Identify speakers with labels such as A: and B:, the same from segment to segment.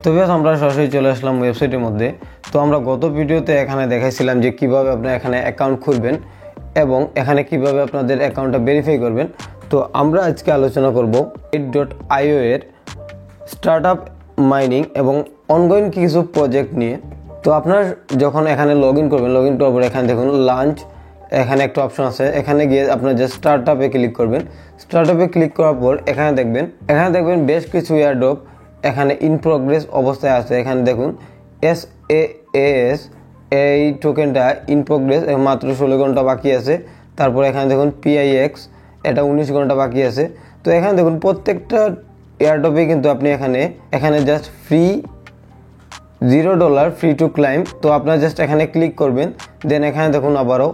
A: তো বেশ আমরা সরাসরি চলে আসলাম ওয়েবসাইটের মধ্যে। তো আমরা গত ভিডিওতে এখানে দেখাইছিলাম যে কিভাবে আপনারা এখানে অ্যাকাউন্ট খুলবেন এবং এখানে কিভাবে আপনাদের অ্যাকাউন্টটা ভেরিফাই করবেন। তো আমরা আজকে আলোচনা করব Gate.io এর স্টার্টআপ মাইনিং এবং অনগোয়িং কিছু প্রজেক্ট নিয়ে। তো আপনার যখন এখানে লগ ইন করবেন, লগ ইন করার পর এখানে দেখুন লাঞ্চ, এখানে একটা অপশন আছে, এখানে গিয়ে আপনার যে স্টার্টআপে ক্লিক করবেন। স্টার্টআপে ক্লিক করার পর এখানে দেখবেন বেশ কিছু এয়ারড্রপ এখানে ইন প্রোগ্রেস অবস্থায় আছে। এখানে দেখুন SAAS এই টোকেনটা ইন প্রোগ্রেস, মাত্র 16 ঘন্টা বাকি আছে। তারপর এখানে দেখুন PIX, এটা 19 ঘন্টা বাকি আছে। তো এখানে দেখুন প্রত্যেকটা এয়ারড্রপে কিন্তু আপনি এখানে just free $0 free to climb. তো আপনারা জাস্ট এখানে ক্লিক করবেন, দেন এখানে দেখুন আবারও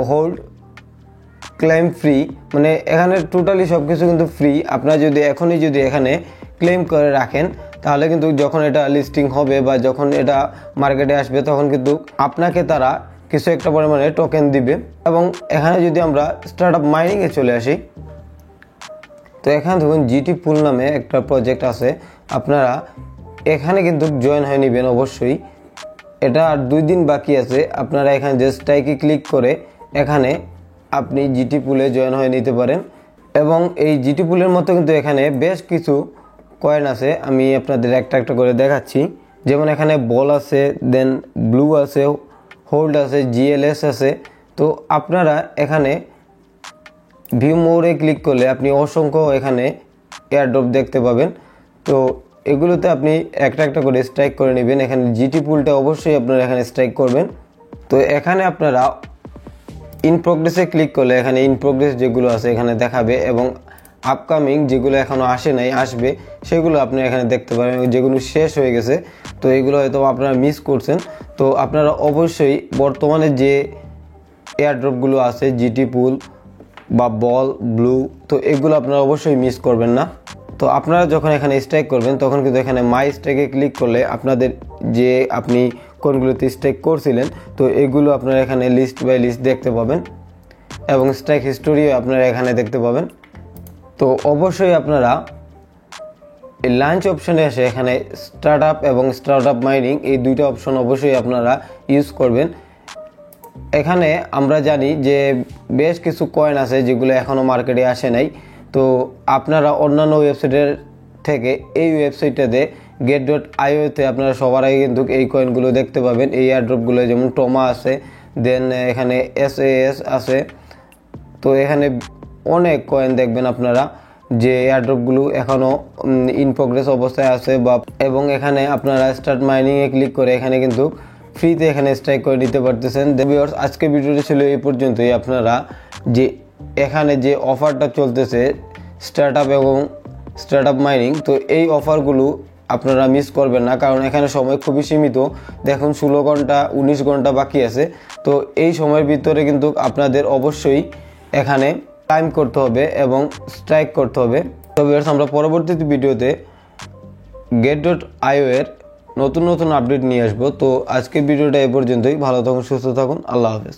A: হোল্ড ক্লেম ফ্রি, মানে এখানে টোটালি সব কিছু কিন্তু ফ্রি। আপনারা যদি এখনই এখানে ক্লেম করে রাখেন তাহলে কিন্তু যখন এটা লিস্টিং হবে বা যখন এটা মার্কেটে আসবে তখন কিন্তু আপনাকে তারা কিছু একটা পরিমাণে টোকেন দিবে। এবং এখানে যদি আমরা স্টার্টআপ মাইনিংয়ে চলে আসি, তো এখানে দেখুন GT Pool নামে একটা প্রজেক্ট আছে। আপনারা এখানে কিন্তু জয়েন হয়ে নেবেন অবশ্যই। এটা আর 2 দিন বাকি আছে। আপনারা এখানে জাস্ট স্ট্রাইকে ক্লিক করে এখানে আপনি GT Pool এ জয়েন হয়ে নিতে পারেন। এবং এই GT Pool এর মতো কিন্তু এখানে বেশ কিছু কয়েন আছে, আমি আপনাদের একটা একটা করে দেখাচ্ছি। যেমন এখানে বল আছে, দেন ব্লু আছে, হোল্ড আছে, GLS আছে। তো আপনারা এখানে ভিউ মোরে ক্লিক করলে আপনি অসংখ্য এখানে এয়ারড্রপ দেখতে পাবেন। তো এগুলোতে আপনি একটা একটা করে স্ট্রাইক করে নেবেন। এখানে GT Poolটা অবশ্যই আপনারা এখানে স্ট্রাইক করবেন। তো এখানে আপনারা ইন প্রোগ্রেসে ক্লিক করলে এখানে ইন প্রোগ্রেস যেগুলো আছে এখানে দেখাবে, এবং আপকামিং যেগুলো এখনও আসে নাই আসবে সেগুলো আপনি এখানে দেখতে পারেন। যেগুলো শেষ হয়ে গেছে তো এগুলো হয়তো আপনারা মিস করছেন। তো আপনারা অবশ্যই বর্তমানে যে এয়ারড্রপগুলো আছে GT Pool বা বল, ব্লু, তো এগুলো আপনারা অবশ্যই মিস করবেন না। তো আপনারা যখন এখানে স্ট্রাইক করবেন তখন কিন্তু এখানে মাই স্ট্রাইকে ক্লিক করলে আপনাদের যে আপনি কোনগুলোতে স্ট্রাইক করছিলেন তো এগুলো আপনারা এখানে লিস্ট বাই লিস্ট দেখতে পাবেন, এবং স্ট্রাইক হিস্টোরিও আপনারা এখানে দেখতে পাবেন। তো অবশ্যই আপনারা এই লাঞ্চ অপশনে এসে এখানে স্টার্টআপ এবং স্টার্টআপ মাইনিং এই দুইটা অপশন অবশ্যই আপনারা ইউজ করবেন। এখানে আমরা জানি যে বেশ কিছু কয়েন আছে যেগুলো এখনও মার্কেটে আসে নাই। তো আপনারা অন্যান্য ওয়েবসাইটের থেকে এই ওয়েবসাইটটাতে Gate.io-তে আপনারা সবার আগে কিন্তু এই কয়েনগুলো দেখতে পাবেন। এই এয়ারড্রপগুলো যেমন টোমা আছে, দেন এখানে SAS আছে। তো এখানে অনেক কয়েন দেখবেন আপনারা যে এয়ারড্রপগুলো এখনও ইন প্রোগ্রেস অবস্থায় আছে এবং এখানে আপনারা স্টার্ট মাইনিংয়ে ক্লিক করে এখানে কিন্তু ফ্রিতে এখানে স্ট্রাইক করে নিতে পারতেছেন। ভিউয়ার্স, আজকে ভিডিওটি ছিল এই পর্যন্তই। আপনারা যে এখানে যে অফারটা চলতেছে স্টার্টআপ এবং স্টার্টআপ মাইনিং, তো এই অফারগুলো আপনারা মিস করবেন না, কারণ এখানে সময় খুবই সীমিত। দেখুন 16 ঘন্টা 19 ঘন্টা বাকি আছে। তো এই সময়ের ভিতরে কিন্তু আপনাদের অবশ্যই এখানে টাইম করতে হবে এবং স্ট্রাইক করতে হবে। তো ভিউয়ার্স, আমরা পরবর্তী ভিডিওতে Gate.io এর নতুন আপডেট নিয়ে আসবো। তো আজকের ভিডিওটা এ পর্যন্তই। ভালো থাকুন, সুস্থ থাকুন, আল্লাহ হাফেজ।